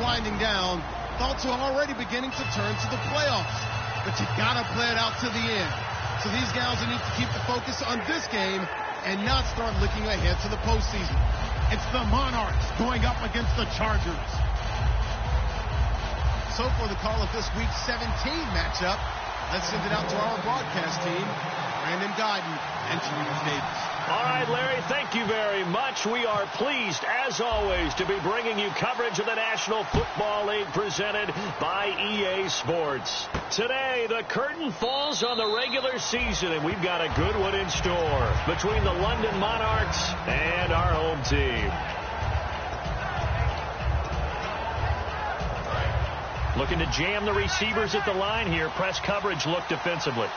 winding down. Thoughts are already beginning to turn to the playoffs. But you got to play it out to the end. So these guys need to keep the focus on this game and not start looking ahead to the postseason. It's the Monarchs going up against the Chargers. So for the call of this week's 17 matchup, let's send it out to our broadcast team, Brandon Guyton and Teresa Davis. All right, Larry, thank you very much. We are pleased, as always, to be bringing you coverage of the National Football League presented by EA Sports. Today, the curtain falls on the regular season, and we've got a good one in store between the London Monarchs and our home team. Looking to jam the receivers at the line here. Press coverage look defensively.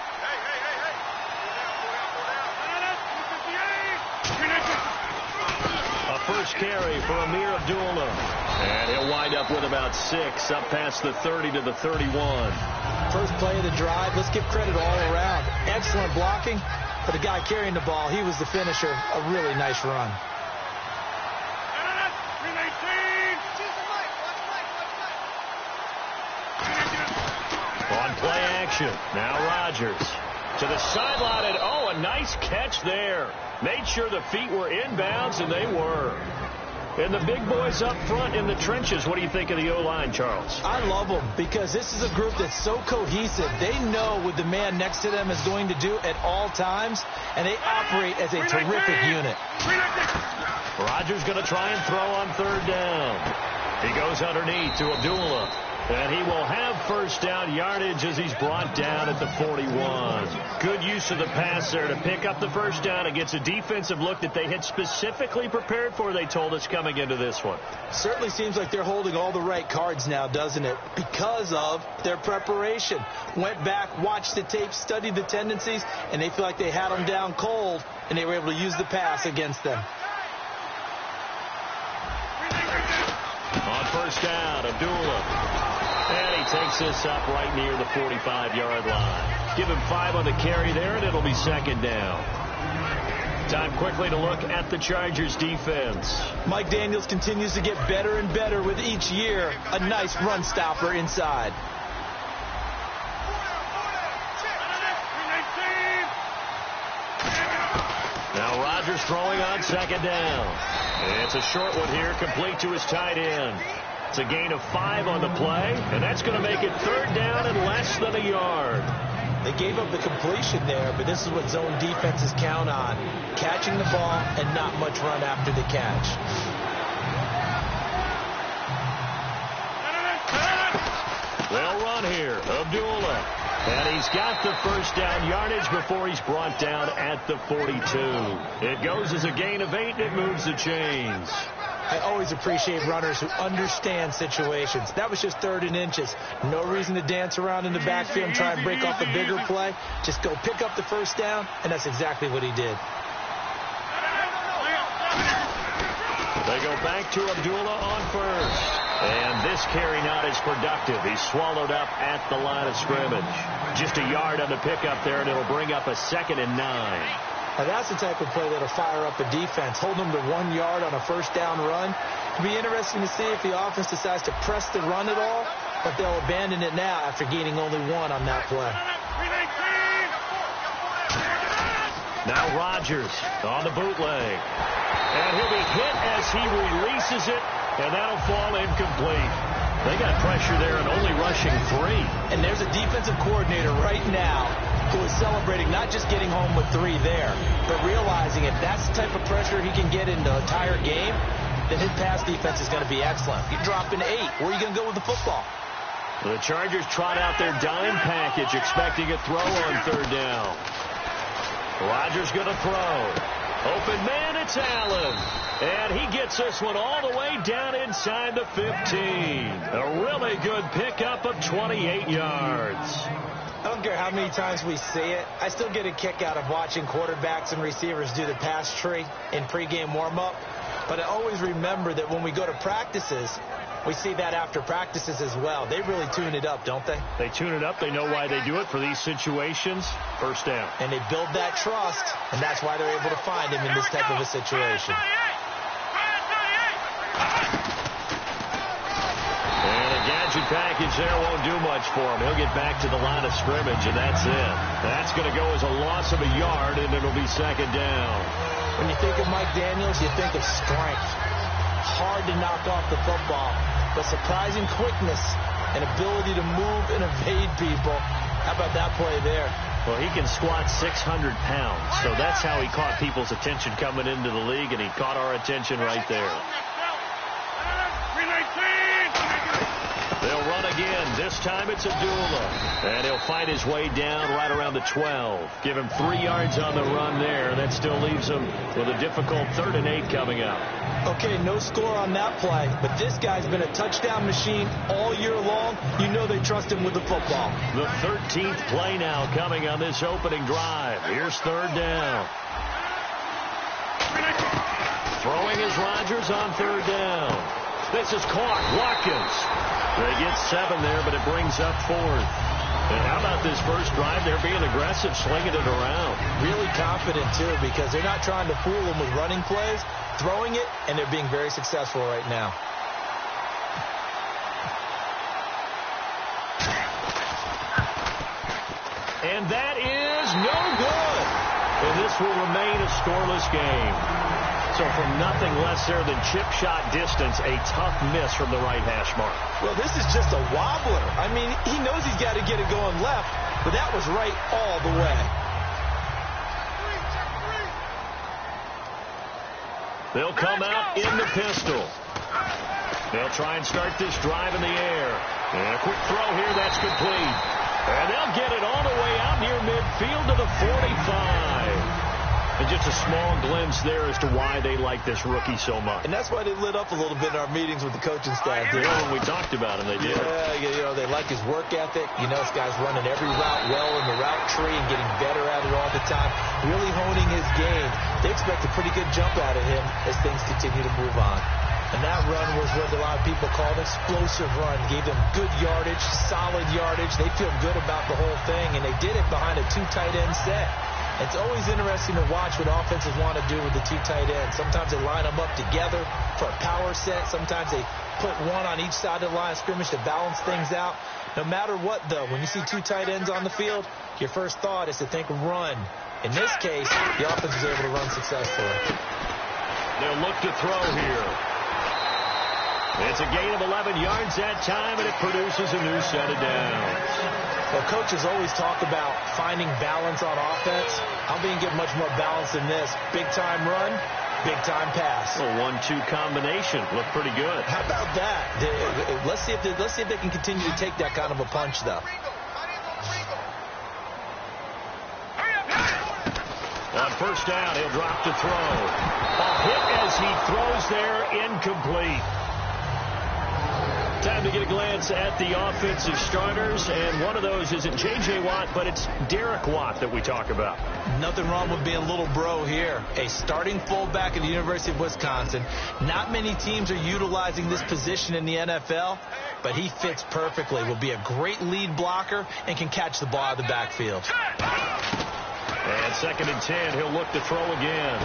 First carry for Amir Abdullah. And he'll wind up with about 6, up past the 30 to the 31. First play of the drive. Let's give credit all around. Excellent blocking for the guy carrying the ball. He was the finisher. A really nice run. On play action. Now Rodgers to the sideline. And oh, a nice catch there. Made sure the feet were inbounds, and they were. And the big boys up front in the trenches. What do you think of the O-line, Charles? I love them because this is a group that's so cohesive. They know what the man next to them is going to do at all times, and they operate as a terrific unit. Rodgers going to try and throw on third down. He goes underneath to Abdullah. And he will have first down yardage as he's brought down at the 41. Good use of the pass there to pick up the first down against a defensive look that they had specifically prepared for, they told us, coming into this one. Certainly seems like they're holding all the right cards now, doesn't it? Because of their preparation. Went back, watched the tape, studied the tendencies, and they feel like they had them down cold, and they were able to use the pass against them. On first down, Abdullah. And he takes this up right near the 45-yard line. Give him 5 on the carry there, and it'll be second down. Time quickly to look at the Chargers defense. Mike Daniels continues to get better and better with each year. A nice run stopper inside. Now Rodgers throwing on second down. It's a short one here, complete to his tight end. It's a gain of 5 on the play, and that's going to make it third down and less than a yard. They gave up the completion there, but this is what zone defenses count on. Catching the ball and not much run after the catch. They'll run here. Abdullah. And he's got the first down yardage before he's brought down at the 42. It goes as a gain of 8, and it moves the chains. I always appreciate runners who understand situations. That was just 3rd and inches. No reason to dance around in the backfield and try and break off a bigger play. Just go pick up the first down, and that's exactly what he did. They go back to Abdullah on first. And this carry not as productive. He's swallowed up at the line of scrimmage. Just a yard on the pickup there, and it'll bring up a 2nd and 9. Now that's the type of play that'll fire up a defense. Hold them to 1 yard on a first down run. It'll be interesting to see if the offense decides to press the run at all, but they'll abandon it now after gaining only 1 on that play. Now Rodgers on the bootleg. And he'll be hit as he releases it, and that'll fall incomplete. They got pressure there and only rushing 3. And there's a defensive coordinator right now who is celebrating not just getting home with 3 there, but realizing if that's the type of pressure he can get in the entire game, then his pass defense is going to be excellent. You're dropping 8. Where are you going to go with the football? The Chargers trot out their dime package, expecting a throw on third down. Rodgers going to throw. Open man, it's Allen. And he gets this one all the way down inside the 15. A really good pickup of 28 yards. I don't care how many times we see it. I still get a kick out of watching quarterbacks and receivers do the pass tree in pregame warm-up. But I always remember that when we go to practices, we see that after practices as well. They really tune it up, don't they? They tune it up. They know why they do it for these situations. First down. And they build that trust, and that's why they're able to find him in this type of a situation. yardage there won't do much for him. He'll get back to the line of scrimmage, and that's it. That's going to go as a loss of a yard, and it'll be second down. When you think of Mike Daniels, you think of strength. Hard to knock off the football, but surprising quickness and ability to move and evade people. How about that play there? Well, he can squat 600 pounds, so that's how he caught people's attention coming into the league, and he caught our attention right there. They'll run again. This time it's Abdullah. And he'll fight his way down right around the 12. Give him 3 yards on the run there. That still leaves him with a difficult 3rd and 8 coming up. Okay, no score on that play, but this guy's been a touchdown machine all year long. You know they trust him with the football. The 13th play now coming on this opening drive. Here's 3rd down. Throwing is Rodgers on 3rd down. This is caught. Watkins. They get 7 there, but it brings up 4th. And how about this first drive? They're being aggressive, slinging it around. Really confident, too, because they're not trying to fool them with running plays, throwing it, and they're being very successful right now. And that is no good. And this will remain a scoreless game. So from nothing less there than chip shot distance, a tough miss from the right hash mark. Well, this is just a wobbler. I mean, he knows he's got to get it going left, but that was right all the way. They'll come out in the pistol. They'll try and start this drive in the air. And a quick throw here, that's complete. And they'll get it all the way out near midfield to the 45. And just a small glimpse there as to why they like this rookie so much. And that's why they lit up a little bit in our meetings with the coaching staff. Yeah, when we talked about him, they did. Yeah, you know, they like his work ethic. You know, this guy's running every route well in the route tree and getting better at it all the time. Really honing his game. They expect a pretty good jump out of him as things continue to move on. And that run was what a lot of people call an explosive run. Gave them good yardage, solid yardage. They feel good about the whole thing, and they did it behind a 2 tight end set. It's always interesting to watch what offenses want to do with the 2 tight ends. Sometimes they line them up together for a power set. Sometimes they put one on each side of the line of scrimmage to balance things out. No matter what, though, when you see 2 tight ends on the field, your first thought is to think run. In this case, the offense is able to run successfully. They'll look to throw here. It's a gain of 11 yards that time, and it produces a new set of downs. Well, coaches always talk about finding balance on offense. I'm being given much more balance than this. Big-time run, big-time pass. A 1-2 combination. Looked pretty good. How about that? Let's see if they can continue to take that kind of a punch, though. On first down, he'll drop to throw. A hit as he throws there, incomplete. Time to get a glance at the offensive starters, and one of those isn't J.J. Watt, but it's Derek Watt that we talk about. Nothing wrong with being little bro here. A starting fullback at the University of Wisconsin. Not many teams are utilizing this position in the NFL, but he fits perfectly. Will be a great lead blocker and can catch the ball out of the backfield. And 2nd and 10, he'll look to throw again.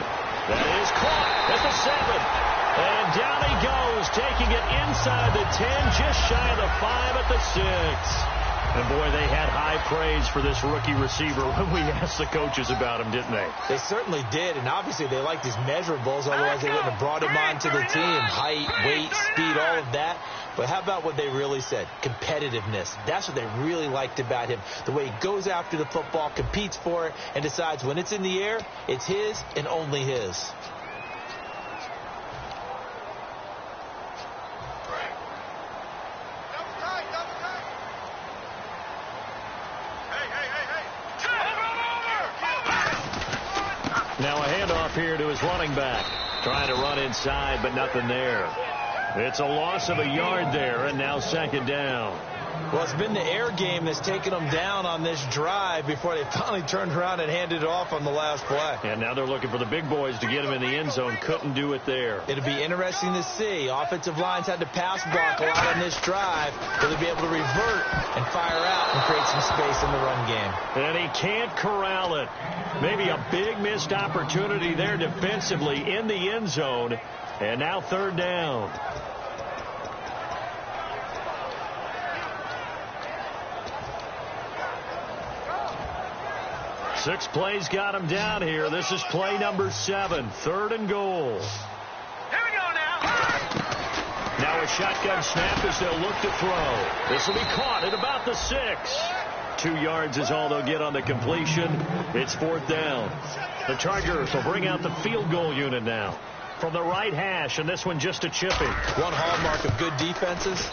That is caught at the 7. And down he goes, taking it inside the 10, just shy of the 5 at the 6. And, boy, they had high praise for this rookie receiver when we asked the coaches about him, didn't they? They certainly did, and obviously they liked his measurables, otherwise they wouldn't have brought him onto the team. Height, weight, speed, all of that. But how about what they really said? Competitiveness. That's what they really liked about him. The way he goes after the football, competes for it, and decides when it's in the air, it's his and only his. Now a handoff here to his running back. Trying to run inside, but nothing there. It's a loss of a yard there, and now 2nd down. Well, it's been the air game that's taken them down on this drive before they finally turned around and handed it off on the last play. And now they're looking for the big boys to get him in the end zone. Couldn't do it there. It'll be interesting to see. Offensive lines had to pass block a lot on this drive. Will they be able to revert and fire out and create some space in the run game? And he can't corral it. Maybe a big missed opportunity there defensively in the end zone. And now 3rd down. 6 plays got him down here. This is play number 7, 3rd and goal. Here we go now. Now a shotgun snap as they'll look to throw. This will be caught at about the 6. 2 yards is all they'll get on the completion. It's 4th down. The Chargers will bring out the field goal unit now from the right hash, and this one just a chipping. One hallmark of good defenses is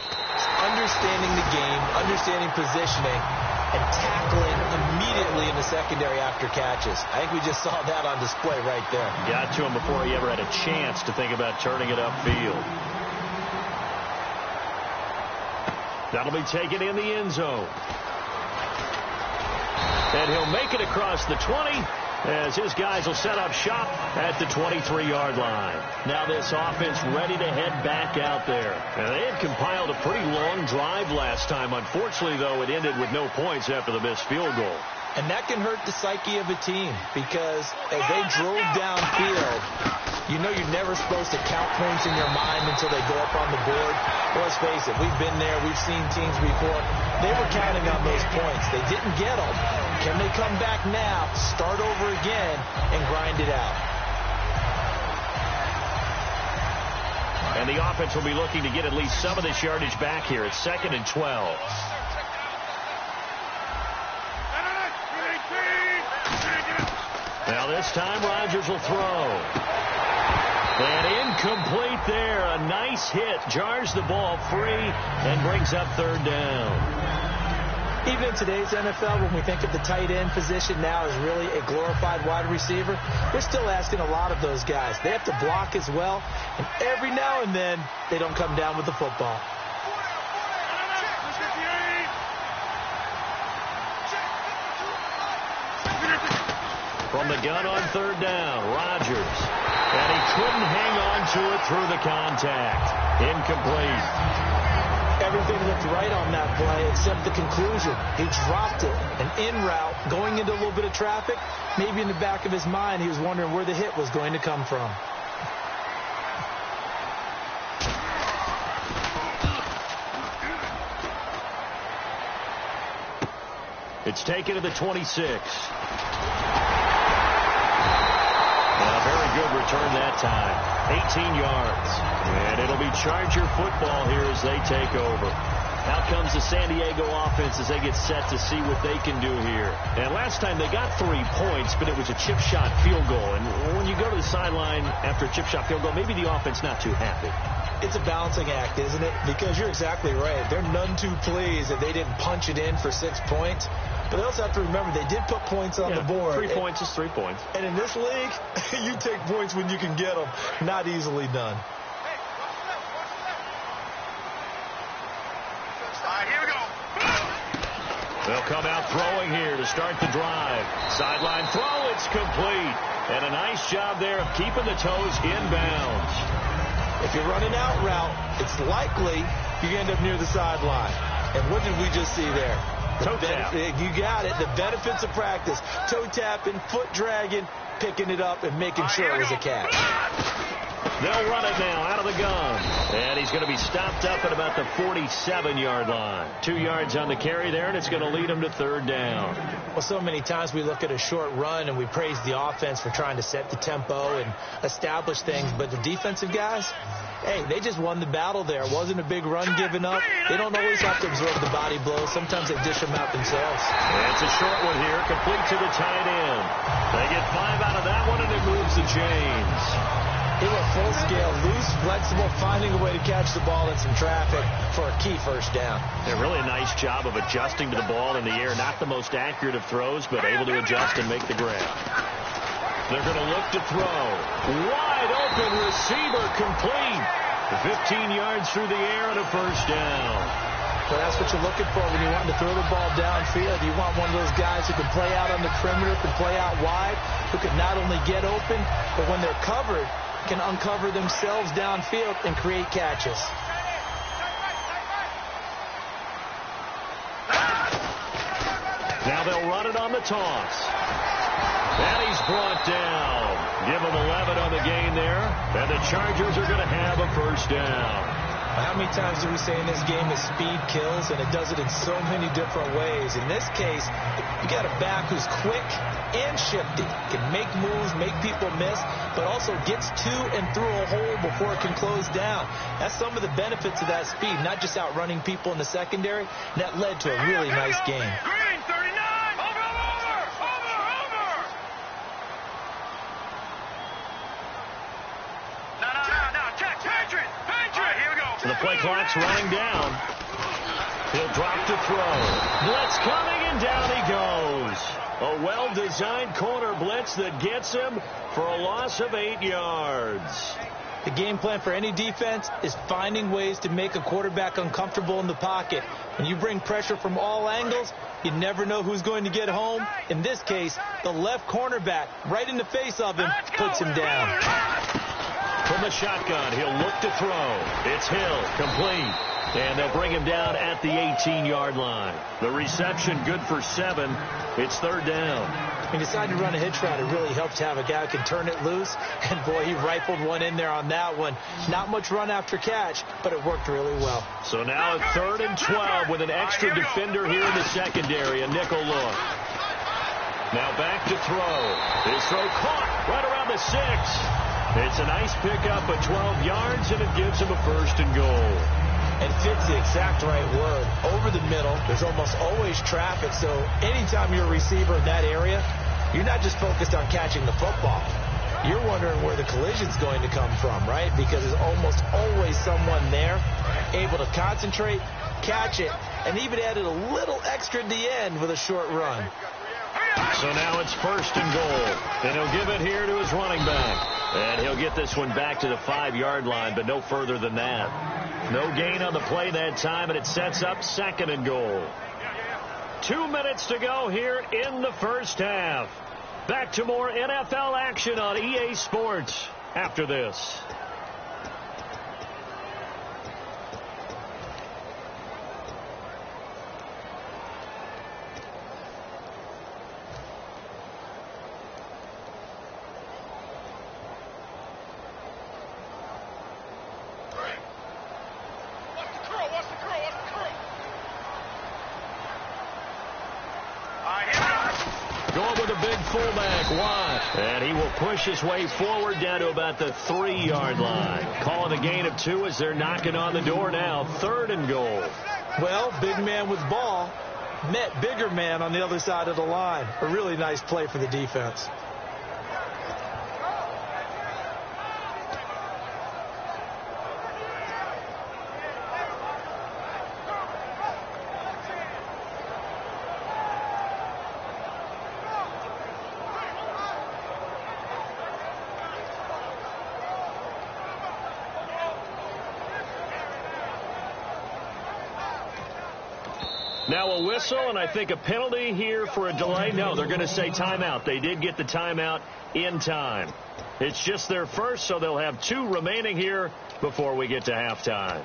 understanding the game, understanding positioning, and tackling immediately in the secondary after catches. I think we just saw that on display right there. Got to him before he ever had a chance to think about turning it upfield. That'll be taken in the end zone. And he'll make it across the 20 as his guys will set up shop at the 23-yard line. Now this offense ready to head back out there. And they had compiled a pretty long drive last time. Unfortunately, though, it ended with no points after the missed field goal. And that can hurt the psyche of a team because as they drove downfield, you know you're never supposed to count points in your mind until they go up on the board. Let's face it, we've been there. We've seen teams before. They were counting on those points. They didn't get them. Can they come back now, start over again, and grind it out? And the offense will be looking to get at least some of this yardage back here. It's 2nd and 12. Now this time Rodgers will throw. And incomplete there. A nice hit. Jars the ball free and brings up 3rd down. Even in today's NFL, when we think of the tight end position now as really a glorified wide receiver, we're still asking a lot of those guys. They have to block as well, and every now and then they don't come down with the football. From the gun on 3rd down, Rodgers. And he couldn't hang on to it through the contact. Incomplete. Everything looked right on that play except the conclusion. He dropped it. An in route, going into a little bit of traffic. Maybe in the back of his mind, he was wondering where the hit was going to come from. It's taken to the 26. Very good return that time. 18 yards. And it'll be Charger football here as they take over. Out comes the San Diego offense as they get set to see what they can do here. And last time they got 3 points, but it was a chip shot field goal. And when you go to the sideline after a chip shot field goal, maybe the offense not too happy. It's a balancing act, isn't it? Because you're exactly right. They're none too pleased that they didn't punch it in for 6 points. But they also have to remember they did put points on the board. 3 points is 3 points. And in this league, you take points when you can get them. Not easily done. All right, here we go. They'll come out throwing here to start the drive. Sideline throw, it's complete. And a nice job there of keeping the toes inbounds. If you're running out route, it's likely you end up near the sideline. And what did we just see there? Toe tap. You got it. The benefits of practice. Toe tapping, foot dragging, picking it up, and making sure it was a catch. They'll run it now out of the gun. And he's going to be stopped up at about the 47-yard line. 2 yards on the carry there, and it's going to lead him to 3rd down. Well, so many times we look at a short run and we praise the offense for trying to set the tempo and establish things. But the defensive guys, hey, they just won the battle there. It wasn't a big run given up. They don't always have to absorb the body blows. Sometimes they dish them out themselves. And it's a short one here, complete to the tight end. They get 5 out of that one, and it moves the chains. They were full scale, loose, flexible, finding a way to catch the ball in some traffic for a key 1st down. A really nice job of adjusting to the ball in the air. Not the most accurate of throws, but able to adjust and make the grab. They're going to look to throw. Wide open receiver complete. 15 yards through the air and a 1st down. Well, that's what you're looking for when you want to throw the ball downfield. You want one of those guys who can play out on the perimeter, can play out wide, who can not only get open, but when they're covered, can uncover themselves downfield and create catches. Now they'll run it on the toss. And he's brought down. Give him 11 on the gain there. And the Chargers are going to have a 1st down. How many times do we say in this game that speed kills, and it does it in so many different ways? In this case, you got a back who's quick and shifty, can make moves, make people miss, but also gets to and through a hole before it can close down. That's some of the benefits of that speed, not just outrunning people in the secondary. And that led to a really nice game. Green, 39. Over. No. Check. Patriot. Here we go. So the play clock's running down. He'll drop to throw. Blitz coming, and down he goes. A well-designed corner blitz that gets him for a loss of 8 yards. The game plan for any defense is finding ways to make a quarterback uncomfortable in the pocket. When you bring pressure from all angles, you never know who's going to get home. In this case, the left cornerback, right in the face of him, puts him down. From the shotgun, he'll look to throw. It's Hill, complete. And they'll bring him down at the 18-yard line. The reception good for 7. It's third down. He decided to run a hitch route. It really helps to have a guy who can turn it loose. And, boy, he rifled one in there on that one. Not much run after catch, but it worked really well. So now third and 12 with an extra defender here in the secondary, a nickel look. Now back to throw. His throw caught right around the 6. It's a nice pickup of 12 yards, and it gives him a first and goal. And fits the exact right word. Over the middle, there's almost always traffic, so anytime you're a receiver in that area, you're not just focused on catching the football. You're wondering where the collision's going to come from, right? Because there's almost always someone there able to concentrate, catch it, and even added a little extra at the end with a short run. So now it's first and goal, and he'll give it here to his running back. And he'll get this one back to the 5-yard line, but no further than that. No gain on the play that time, and it sets up second and goal. 2 minutes to go here in the first half. Back to more NFL action on EA Sports after this. Fullback Watt, and he will push his way forward down to about the 3-yard line. Calling a gain of 2 as they're knocking on the door now. Third and goal. Well, big man with ball met bigger man on the other side of the line. A really nice play for the defense. Now a whistle, and I think a penalty here for a delay. No, they're going to say timeout. They did get the timeout in time. It's just their first, so they'll have 2 remaining here before we get to halftime.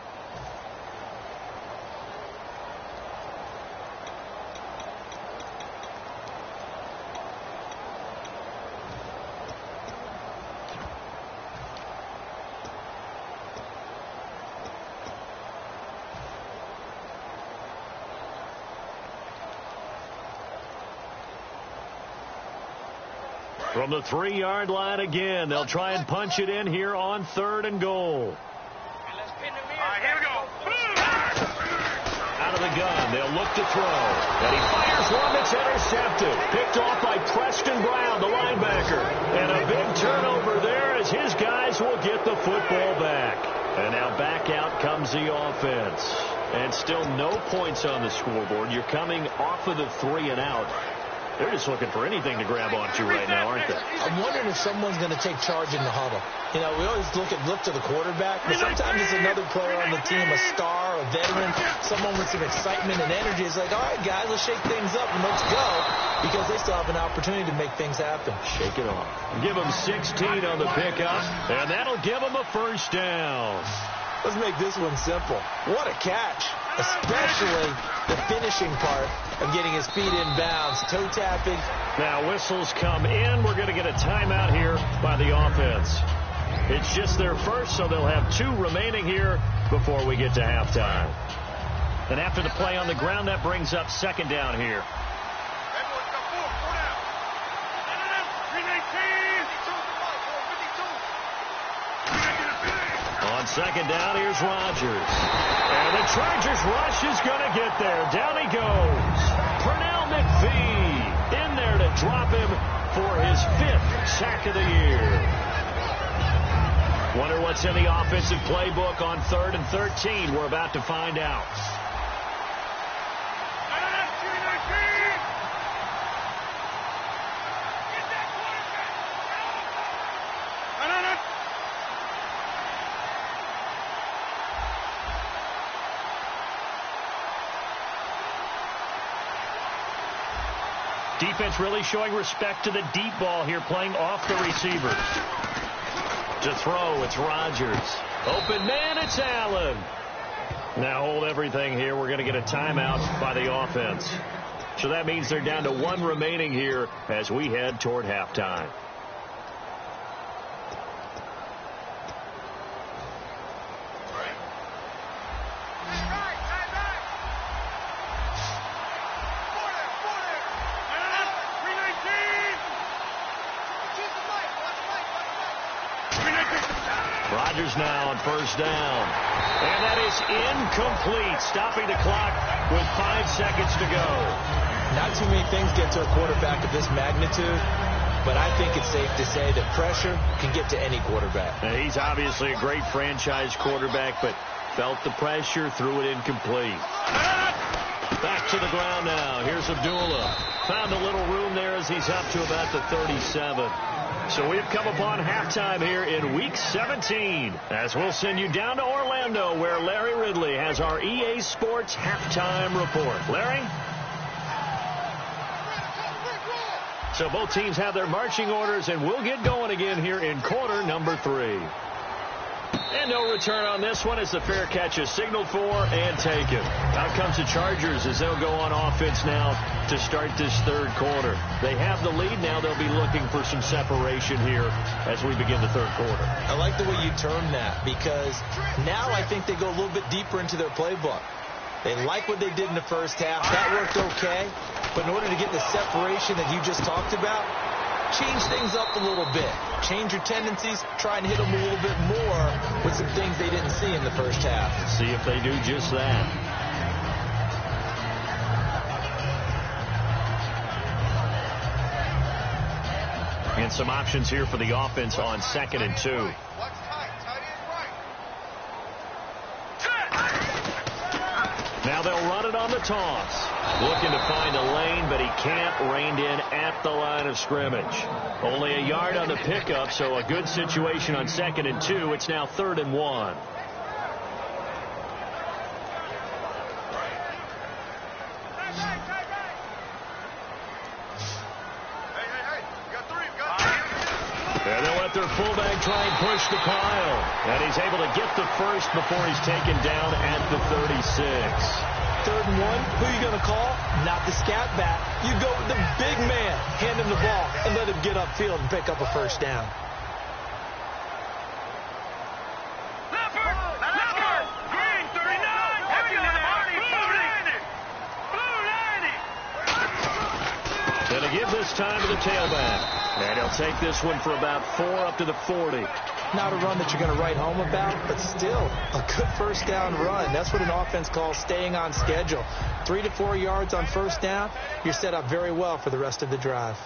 From the 3-yard line again, they'll try and punch it in here on third and goal. Here we go. Out of the gun, they'll look to throw. And he fires one that's intercepted. Picked off by Preston Brown, the linebacker. And a big turnover there as his guys will get the football back. And now back out comes the offense. And still no points on the scoreboard. You're coming off of the 3 and out. They're just looking for anything to grab onto right now, aren't they? I'm wondering if someone's going to take charge in the huddle. You know, we always look to the quarterback, but sometimes it's another player on the team, a star, a veteran, someone with some excitement and energy. It's like, all right, guys, let's shake things up and let's go, because they still have an opportunity to make things happen. Shake it off. Give them 16 on the pickup, and that'll give them a first down. Let's make this one simple. What a catch, especially the finishing part of getting his feet in bounds, toe tapping. Now whistles come in. We're going to get a timeout here by the offense. It's just their first, so they'll have 2 remaining here before we get to halftime. And after the play on the ground, that brings up second down here. On second down, here's Rodgers. And the Chargers rush is going to get there. Down he goes. Pernell McPhee in there to drop him for his 5th sack of the year. Wonder what's in the offensive playbook on 3rd and 13. We're about to find out. Defense really showing respect to the deep ball here, playing off the receivers. To throw, it's Rodgers. Open man, it's Allen. Now hold everything here. We're going to get a timeout by the offense. So that means they're down to 1 remaining here as we head toward halftime. Rodgers now on first down. And that is incomplete, stopping the clock with 5 seconds to go. Not too many things get to a quarterback of this magnitude, but I think it's safe to say that pressure can get to any quarterback. And he's obviously a great franchise quarterback, but felt the pressure, threw it incomplete. Back to the ground now. Here's Abdullah. Found a little room there as he's up to about the 37. So we've come upon halftime here in Week 17, as we'll send you down to Orlando, where Larry Ridley has our EA Sports halftime report. Larry? So both teams have their marching orders, and we'll get going again here in quarter number 3. And no return on this one as the fair catch is signaled for and taken. Out comes the Chargers as they'll go on offense now to start this 3rd quarter. They have the lead now. They'll be looking for some separation here as we begin the 3rd quarter. I like the way you term that, because now I think they go a little bit deeper into their playbook. They like what they did in the first half. That worked okay. But in order to get the separation that you just talked about, change things up a little bit. Change your tendencies. Try and hit them a little bit more with some things they didn't see in the first half. See if they do just that. And some options here for the offense on 2nd and 2. Now they'll run it on the toss. Looking to find a lane, but he can't. Reined in at the line of scrimmage. Only a yard on the pickup, so a good situation on 2nd and 2. It's now 3rd and 1. And they'll let their fullback try and push the pile. And he's able to get the first before he's taken down at the 36. 3rd and 1, who are you going to call? Not the scat back. You go with the big man. Hand him the ball and let him get upfield and pick up a first down. Green 39, Blue 90. Gonna give this time to the tailback. And he'll take this one for about 4 up to the 40. Not a run that you're going to write home about, but still a good first down run. That's what an offense calls staying on schedule. 3 to 4 yards on first down. You're set up very well for the rest of the drive.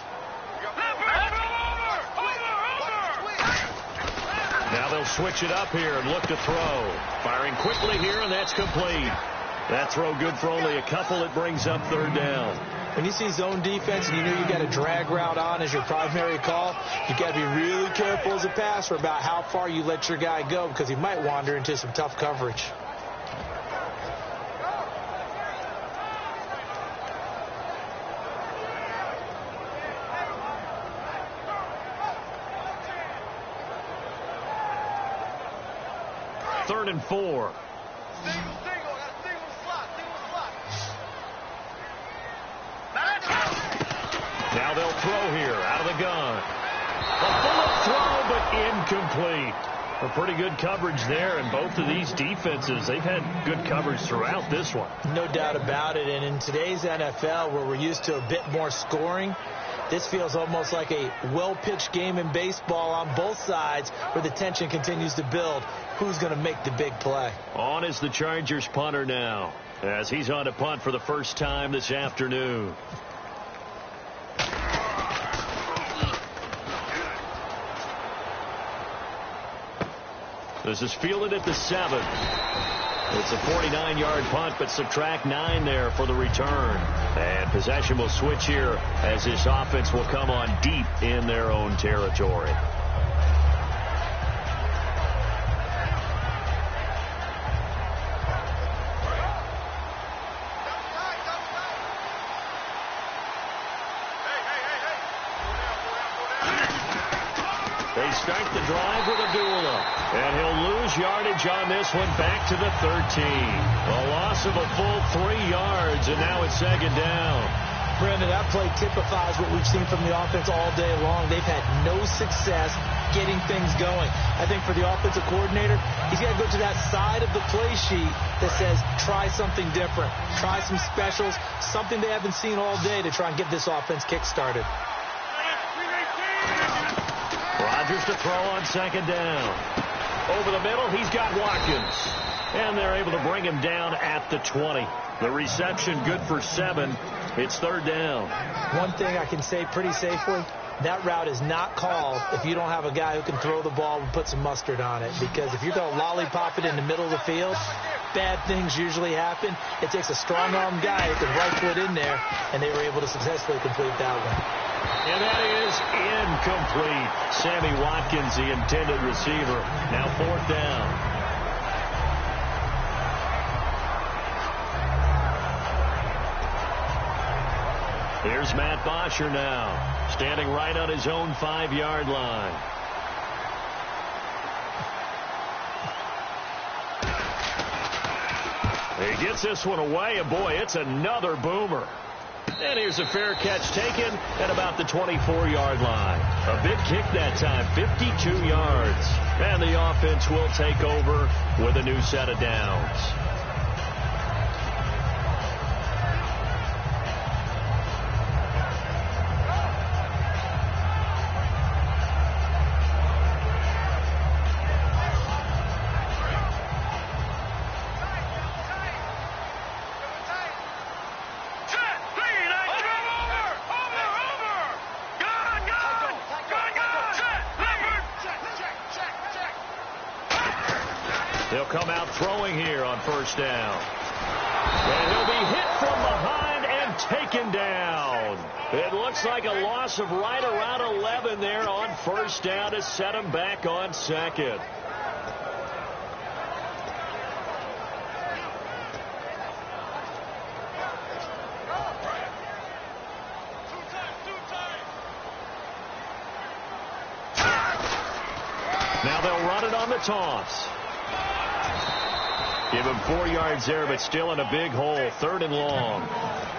Now they'll switch it up here and look to throw. Firing quickly here, and that's complete. That throw good for only a couple. It brings up 3rd down. When you see zone defense and you know you got a drag route on as your primary call, you got to be really careful as a passer about how far you let your guy go, because he might wander into some tough coverage. Third and 4. Now they'll throw here out of the gun. A bullet throw, but incomplete. A pretty good coverage there, and both of these defenses, they've had good coverage throughout this one. No doubt about it, and in today's NFL, where we're used to a bit more scoring, this feels almost like a well-pitched game in baseball on both sides where the tension continues to build. Who's going to make the big play? On is the Chargers punter now, as he's on to punt for the first time this afternoon. This is fielded at the 7. It's a 49-yard punt, but subtract 9 there for the return. And possession will switch here as this offense will come on deep in their own territory. They start the drive with a duel-up. And he'll lose yardage on this one back to the 13. A loss of a full 3 yards, and now it's second down. Brandon, that play typifies what we've seen from the offense all day long. They've had no success getting things going. I think for the offensive coordinator, he's got to go to that side of the play sheet that says try something different, try some specials, something they haven't seen all day to try and get this offense kick-started. Rodgers to throw on second down. Over the middle, he's got Watkins. And they're able to bring him down at the 20. The reception good for 7. It's third down. One thing I can say pretty safely, that route is not called if you don't have a guy who can throw the ball and put some mustard on it. Because if you're going to lollipop it in the middle of the field, bad things usually happen. It takes a strong-armed guy who can rifle it in there, and they were able to successfully complete that one. And that is incomplete. Sammy Watkins, the intended receiver. Now fourth down. Here's Matt Bosher now, standing right on his own 5-yard line. He gets this one away, and boy, it's another boomer. And here's a fair catch taken at about the 24-yard line. A big kick that time, 52 yards. And the offense will take over with a new set of downs. He'll come out throwing here on first down. And he'll be hit from behind and taken down. It looks like a loss of right around 11 there on first down to set him back on second. Now they'll run it on the toss. Give him 4 yards there, but still in a big hole. Third and long.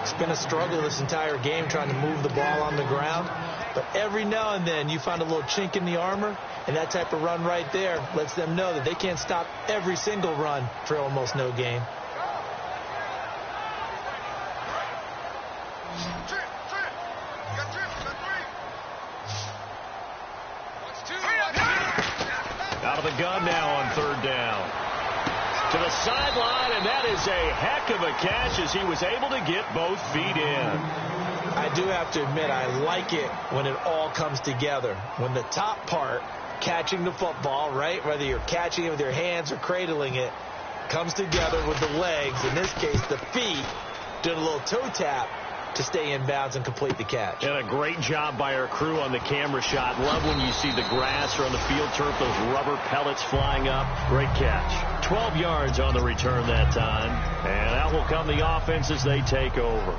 It's been a struggle this entire game trying to move the ball on the ground. But every now and then you find a little chink in the armor, and that type of run right there lets them know that they can't stop every single run for almost no gain. Out of the gun now on third down. To the sideline, and that is a heck of a catch as he was able to get both feet in. I do have to admit, I like it when it all comes together. When the top part, catching the football, right, whether you're catching it with your hands or cradling it, comes together with the legs, in this case the feet, doing a little toe tap to stay in bounds and complete the catch. And a great job by our crew on the camera shot. Love when you see the grass or on the field turf, those rubber pellets flying up. Great catch. 12 yards on the return that time. And out will come the offense as they take over.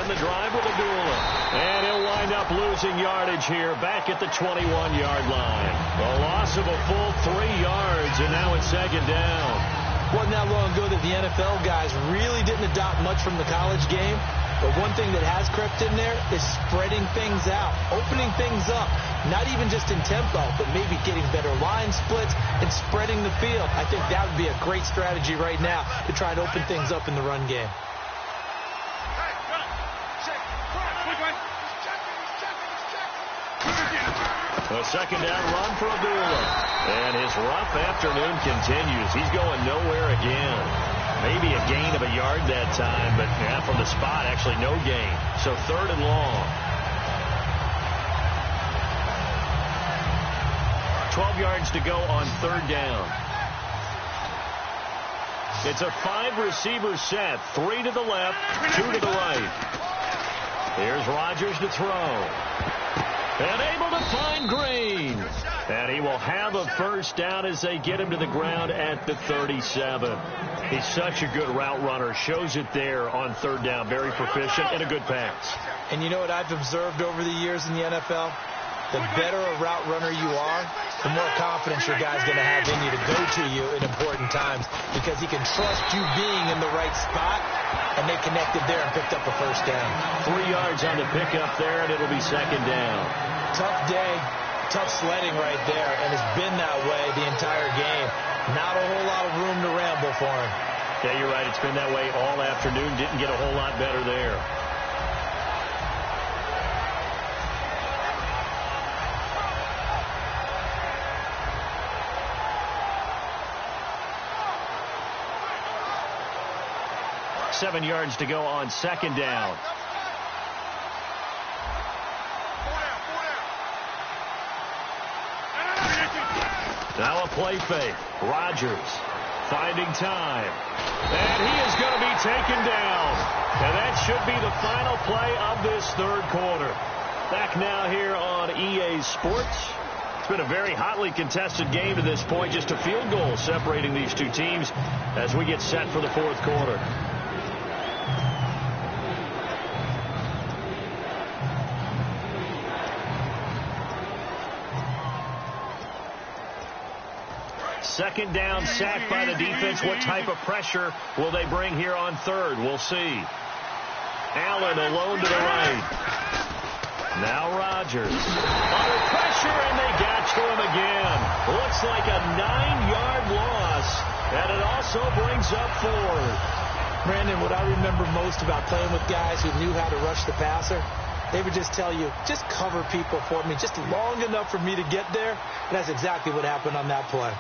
begin the drive with a duel. And he'll wind up losing yardage here back at the 21-yard line. A loss of a full 3 yards, and now it's second down. Wasn't that long ago that the NFL guys really didn't adopt much from the college game. But one thing that has crept in there is spreading things out, opening things up, not even just in tempo, but maybe getting better line splits and spreading the field. I think that would be a great strategy right now to try and open things up in the run game. A second down run for Abdullah. And his rough afternoon continues. He's going nowhere again. Maybe a gain of a yard that time, but yeah, from the spot, actually no gain. So third and long. 12 yards to go on third down. It's a 5-receiver set. 3 to the left, 2 to the right. Here's Rodgers to throw. And able to find Green. And he will have a first down as they get him to the ground at the 37. He's such a good route runner. Shows it there on third down. Very proficient and a good pass. And you know what I've observed over the years in the NFL? The better a route runner you are, the more confidence your guy's going to have in you to go to you in important times because he can trust you being in the right spot, and they connected there and picked up a first down. 3 yards on the pickup there, and it'll be second down. Tough day, tough sledding right there, and it's been that way the entire game. Not a whole lot of room to ramble for him. Yeah, you're right. It's been that way all afternoon. Didn't get a whole lot better there. Seven yards to go on second down. Now a play fake. Rodgers finding time. And he is going to be taken down. And that should be the final play of this third quarter. Back now here on EA Sports. It's been a very hotly contested game to this point. Just a field goal separating these two teams as we get set for the fourth quarter. Second down, sacked by the defense. What type of pressure will they bring here on third? We'll see. Allen alone to the right. Now Rodgers. Under pressure, and they got to him again. Looks like a 9-yard loss, and it also brings up fourth. Brandon, what I remember most about playing with guys who knew how to rush the passer, they would just tell you, just cover people for me, just long enough for me to get there. And that's exactly what happened on that play.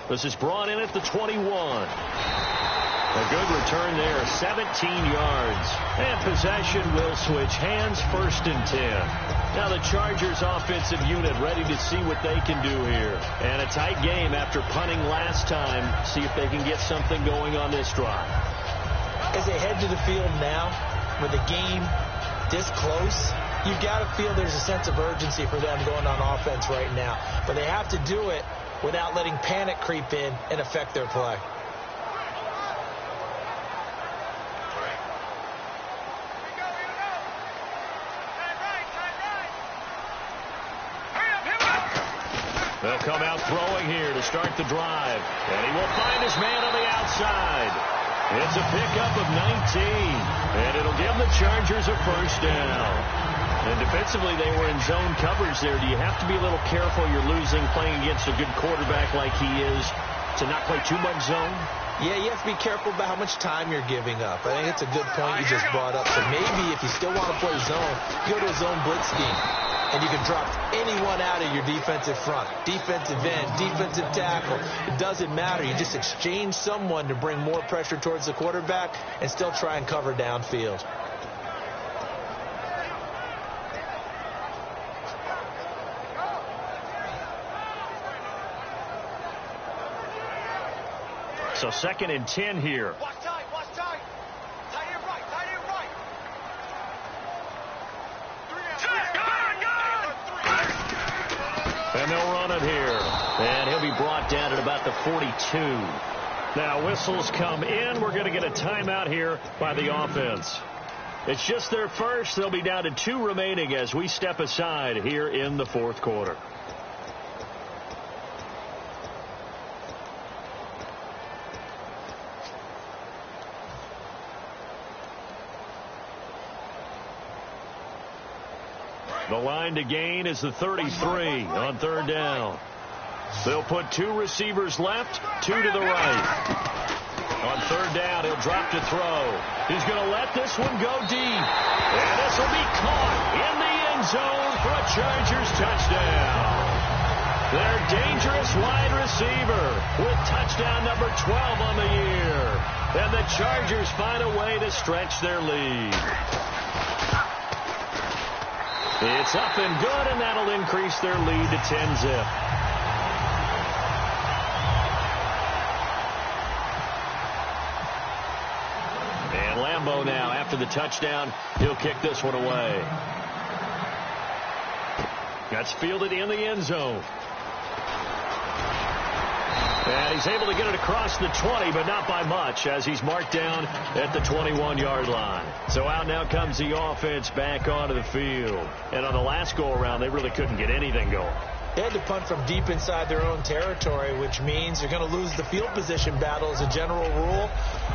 This is brought in at the 21. A good return there, 17 yards. And possession will switch hands, first and 10. Now the Chargers offensive unit ready to see what they can do here. And a tight game after punting last time. See if they can get something going on this drive. As they head to the field now, with the game this close, you've got to feel there's a sense of urgency for them going on offense right now. But they have to do it without letting panic creep in and affect their play. They'll come out throwing here to start the drive. And he will find his man on the outside. It's a pickup of 19. And it'll give the Chargers a first down. And defensively, they were in zone coverage there. Do you have to be a little careful? You're losing, playing against a good quarterback like he is, to not play too much zone? Yeah, you have to be careful about how much time you're giving up. I think it's a good point you just brought up. So maybe if you still want to play zone, go to a zone blitz scheme. And you can drop anyone out of your defensive front. Defensive end, defensive tackle. It doesn't matter. You just exchange someone to bring more pressure towards the quarterback and still try and cover downfield. So second and 10 here. Watch tight, watch tight. Tight end right, tight end right. 3 out. And they'll run it here. And he'll be brought down at about the 42. Now whistles come in. We're going to get a timeout here by the offense. It's just their first. They'll be down to 2 remaining as we step aside here in the fourth quarter. The line to gain is the 33 on third down. They'll put 2 receivers left, 2 to the right. On third down, he'll drop to throw. He's going to let this one go deep. And this will be caught in the end zone for a Chargers touchdown. Their dangerous wide receiver with touchdown number 12 on the year. And the Chargers find a way to stretch their lead. It's up and good, and that'll increase their lead to 10-zip. And Lambeau now, after the touchdown, he'll kick this one away. That's fielded in the end zone. And he's able to get it across the 20, but not by much, as he's marked down at the 21-yard line. So out now comes the offense back onto the field. And on the last go-around, they really couldn't get anything going. They had to punt from deep inside their own territory, which means you're going to lose the field position battle as a general rule.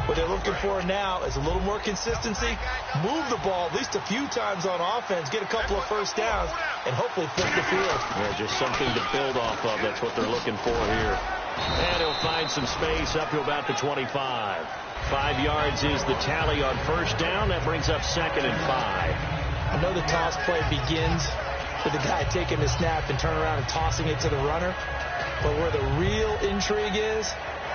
What they're looking for now is a little more consistency, move the ball at least a few times on offense, get a couple of first downs, and hopefully flip the field. Yeah, just something to build off of. That's what they're looking for here. And he'll find some space up to about the 25. 5 yards is the tally on first down. That brings up 2nd and 5. I know the toss play begins with the guy taking the snap and turning around and tossing it to the runner. But where the real intrigue is,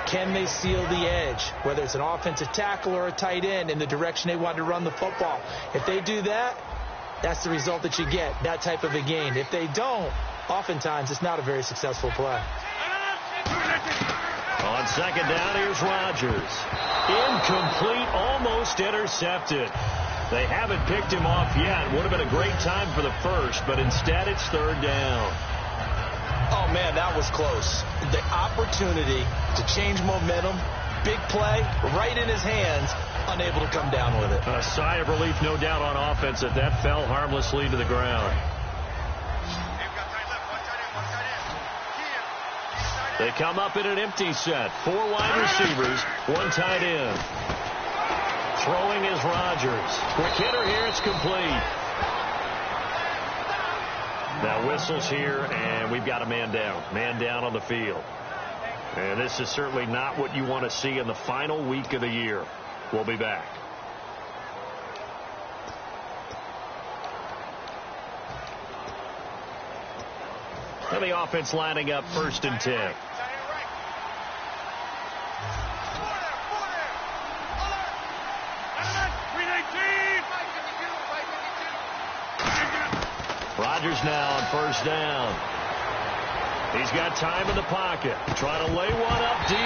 can they seal the edge, whether it's an offensive tackle or a tight end, in the direction they want to run the football? If they do that, that's the result that you get, that type of a gain. If they don't, oftentimes it's not a very successful play. On second down, here's Rodgers. Incomplete, almost intercepted. They haven't picked him off yet. Would have been a great time for the first, but instead it's third down. Oh, man, that was close. The opportunity to change momentum, big play, right in his hands, unable to come down with it. A sigh of relief, no doubt, on offense that fell harmlessly to the ground. They come up in an empty set. 4 wide receivers, 1 tight end. Throwing is Rodgers. Quick hitter here, it's complete. Now whistles here, and we've got a man down. Man down on the field. And this is certainly not what you want to see in the final week of the year. We'll be back. And the offense lining up 1st and 10. Rodgers now on first down. He's got time in the pocket. Trying to lay one up deep.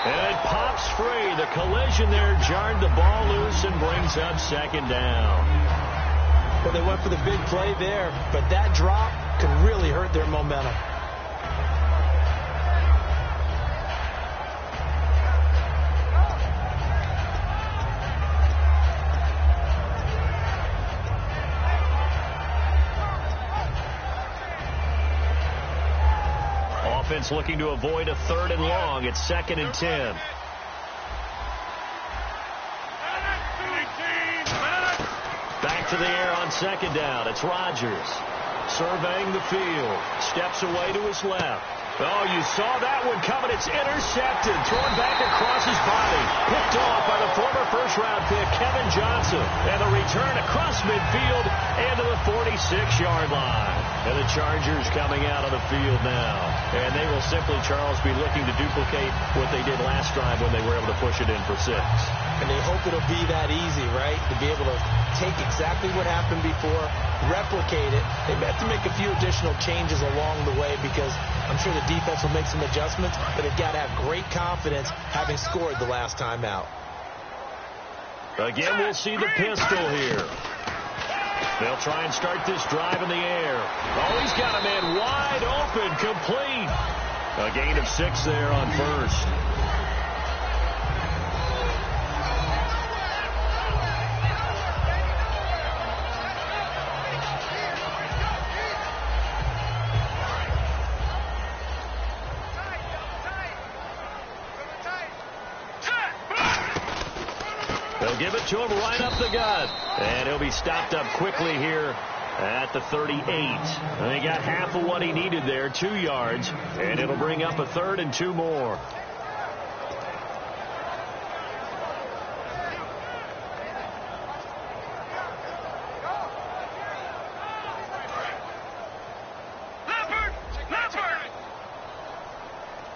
And it pops free. The collision there jarred the ball loose and brings up 2nd down. Well, they went for the big play there, but that drop could really hurt their momentum. Offense looking to avoid a 3rd and long. It's 2nd and 10. Back to the air on 2nd down. It's Rodgers surveying the field. Steps away to his left. Oh, you saw that one coming. It's intercepted. Thrown back across his body. Picked off by the former first-round pick, Kevin Johnson. And the return across midfield and to the 46-yard line. And the Chargers coming out of the field now. And they will simply, Charles, be looking to duplicate what they did last drive when they were able to push it in for 6. And they hope it'll be that easy, right? To be able to take exactly what happened before, replicate it. They have to make a few additional changes along the way because I'm sure the defense will make some adjustments, but they've got to have great confidence having scored the last time out. Again, we'll see the pistol here. They'll try and start this drive in the air. Oh, he's got a man wide open, complete. A gain of 6 there on first. They'll give it to him right up the gut. And he'll be stopped up quickly here at the 38. And he got half of what he needed there, 2 yards. And it'll bring up a 3rd and 2 more.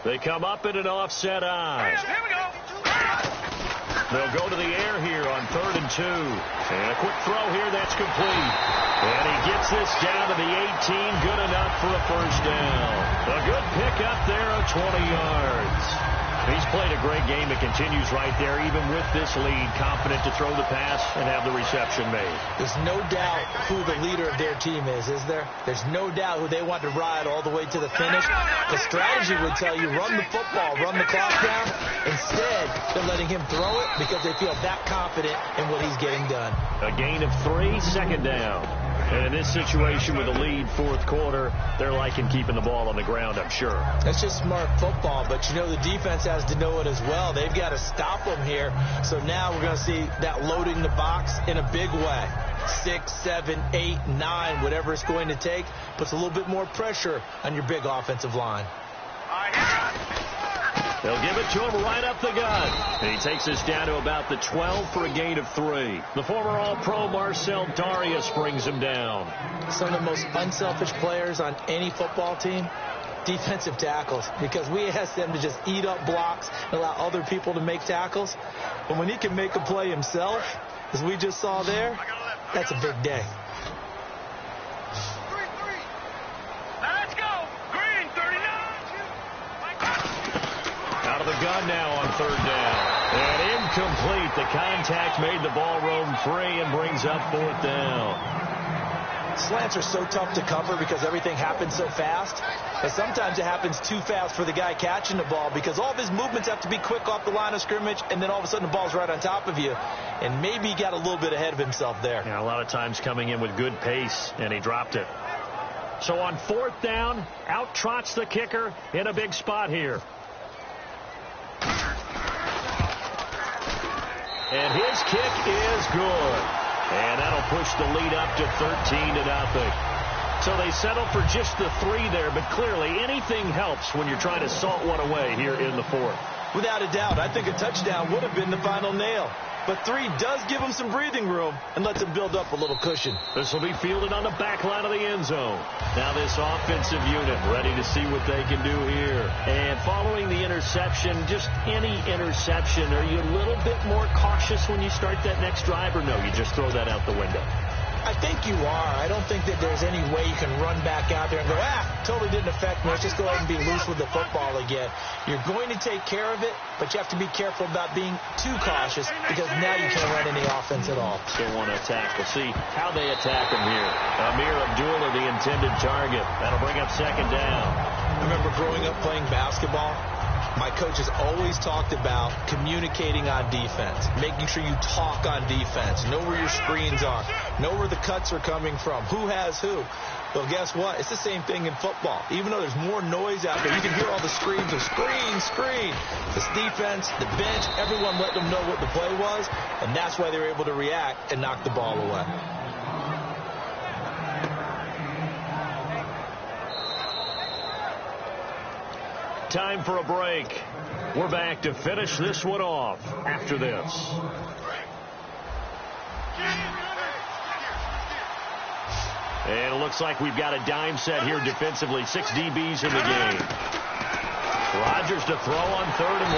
They come up in an offset eye. Here we go. They'll go to the air here on 3rd and 2. And a quick throw here, that's complete. And he gets this down to the 18, good enough for a first down. A good pickup there of 20 yards. He's played a great game. It continues right there, even with this lead, confident to throw the pass and have the reception made. There's no doubt who the leader of their team is there? There's no doubt who they want to ride all the way to the finish. The strategy would tell you, run the football, run the clock down. Instead, they're letting him throw it because they feel that confident in what he's getting done. A gain of 3, 2nd down. And in this situation with a lead 4th quarter, they're liking keeping the ball on the ground, I'm sure. That's just smart football, but you know the defense has to know it as well. They've got to stop them here. So now we're going to see that loading the box in a big way. 6, 7, 8, 9, whatever it's going to take, puts a little bit more pressure on your big offensive line. They'll give it to him right up the gut. And he takes us down to about the 12 for a gain of 3. The former All-Pro Marcel Darius brings him down. Some of the most unselfish players on any football team, defensive tackles, because we ask them to just eat up blocks and allow other people to make tackles. But when he can make a play himself, as we just saw there, that's a big day. Let's go. Green, 39. Out of the gun now on 3rd down. And incomplete. The contact made the ball roam free and brings up 4th down. Slants are so tough to cover because everything happens so fast. But sometimes it happens too fast for the guy catching the ball because all of his movements have to be quick off the line of scrimmage, and then all of a sudden the ball's right on top of you. And maybe he got a little bit ahead of himself there. Yeah, a lot of times coming in with good pace, and he dropped it. So on 4th down, out trots the kicker in a big spot here. And his kick is good. And that'll push the lead up to 13-0. So they settle for just the 3 there, but clearly anything helps when you're trying to salt one away here in the 4th. Without a doubt, I think a touchdown would have been the final nail. But 3 does give him some breathing room and lets him build up a little cushion. This will be fielded on the back line of the end zone. Now this offensive unit ready to see what they can do here. And following the interception, just any interception, are you a little bit more cautious when you start that next drive, or no, you just throw that out the window? I think you are. I don't think that there's any way you can run back out there and go, totally didn't affect me. Let's just go ahead and be loose with the football again. You're going to take care of it, but you have to be careful about being too cautious because now you can't run any offense at all. Still want to attack. We'll see how they attack him here. Amir Abdullah, the intended target. That'll bring up 2nd down. I remember growing up playing basketball. My coach has always talked about communicating on defense, making sure you talk on defense, know where your screens are, know where the cuts are coming from, who has who. Well, guess what? It's the same thing in football. Even though there's more noise out there, you can hear all the screams of screen, screen. This defense, the bench, everyone let them know what the play was, and that's why they were able to react and knock the ball away. Time for a break. We're back to finish this one off after this. And it looks like we've got a dime set here defensively. 6 DBs in the game. Rodgers to throw on 3rd and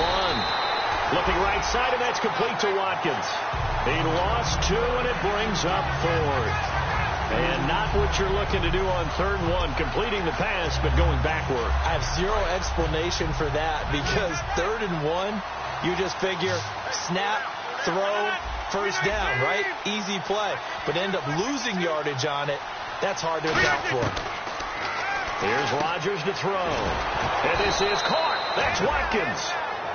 1. Looking right side, and that's complete to Watkins. He lost 2, and it brings up 4th. And not what you're looking to do on 3rd and 1, completing the pass, but going backward. I have zero explanation for that because 3rd and 1, you just figure snap, throw, first down, right? Easy play. But end up losing yardage on it. That's hard to account for. Here's Rodgers to throw. And this is caught. That's Watkins.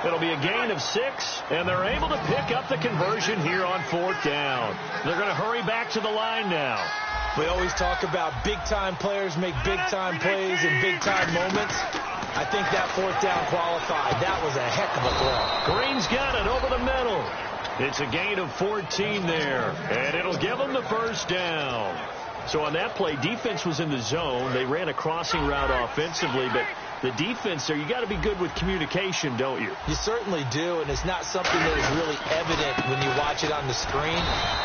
It'll be a gain of 6, and they're able to pick up the conversion here on 4th down. They're going to hurry back to the line now. We always talk about big-time players make big-time plays in big-time moments. I think that 4th down qualified. That was a heck of a throw. Green's got it over the middle. It's a gain of 14 there, and it'll give them the first down. So on that play, defense was in the zone. They ran a crossing route offensively, but the defense there, you got to be good with communication, don't you? You certainly do, and it's not something that is really evident when you watch it on the screen.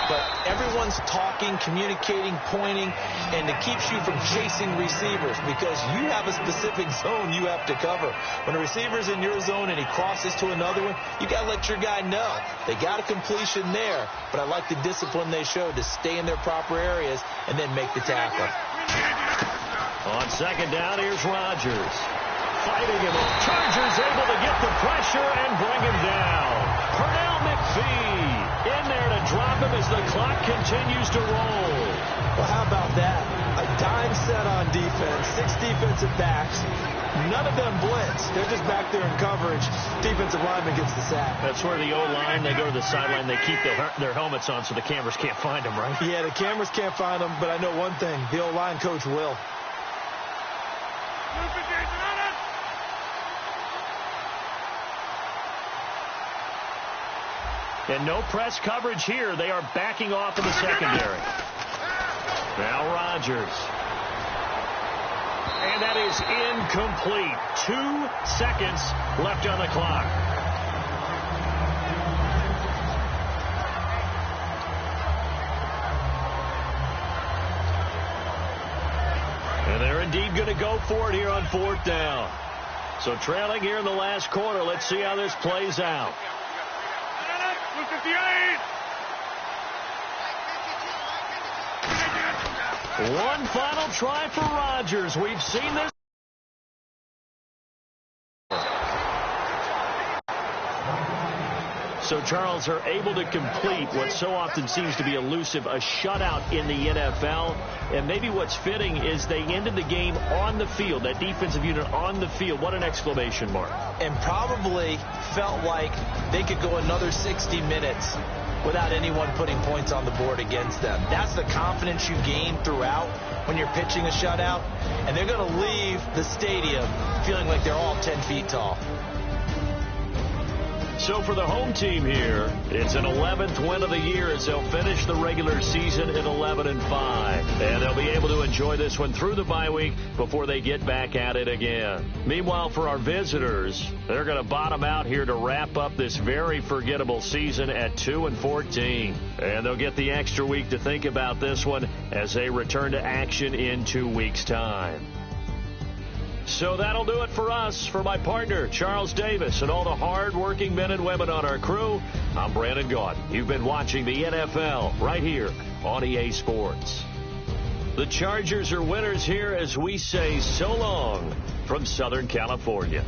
But everyone's talking, communicating, pointing, and it keeps you from chasing receivers because you have a specific zone you have to cover. When a receiver's in your zone and he crosses to another one, you got to let your guy know. They got a completion there, but I like the discipline they showed to stay in their proper areas and then make the tackle. On 2nd down, here's Rodgers. Fighting him. Chargers able to get the pressure and bring him down. Pernell McPhee in there to drop him as the clock continues to roll. Well, how about that? A dime set on defense, 6 defensive backs. None of them blitz. They're just back there in coverage. Defensive lineman gets the sack. That's where the O-line, they go to the sideline, they keep their helmets on so the cameras can't find them, right? Yeah, the cameras can't find them, but I know one thing. The O-line coach will. And no press coverage here. They are backing off in the secondary. Now Rodgers. And that is incomplete. 2 seconds left on the clock. And they're indeed going to go for it here on 4th down. So trailing here in the last quarter. Let's see how this plays out. One final try for Rodgers. We've seen this. So Charles are able to complete what so often seems to be elusive, a shutout in the NFL. And maybe what's fitting is they ended the game on the field, that defensive unit on the field. What an exclamation mark. And probably felt like they could go another 60 minutes without anyone putting points on the board against them. That's the confidence you gain throughout when you're pitching a shutout. And they're going to leave the stadium feeling like they're all 10 feet tall. So for the home team here, it's an 11th win of the year as they'll finish the regular season at 11-5. And they'll be able to enjoy this one through the bye week before they get back at it again. Meanwhile, for our visitors, they're going to bottom out here to wrap up this very forgettable season at 2-14. And they'll get the extra week to think about this one as they return to action in 2 weeks' time. So that'll do it for us. For my partner, Charles Davis, and all the hard-working men and women on our crew, I'm Brandon Gaudin. You've been watching the NFL right here on EA Sports. The Chargers are winners here as we say so long from Southern California.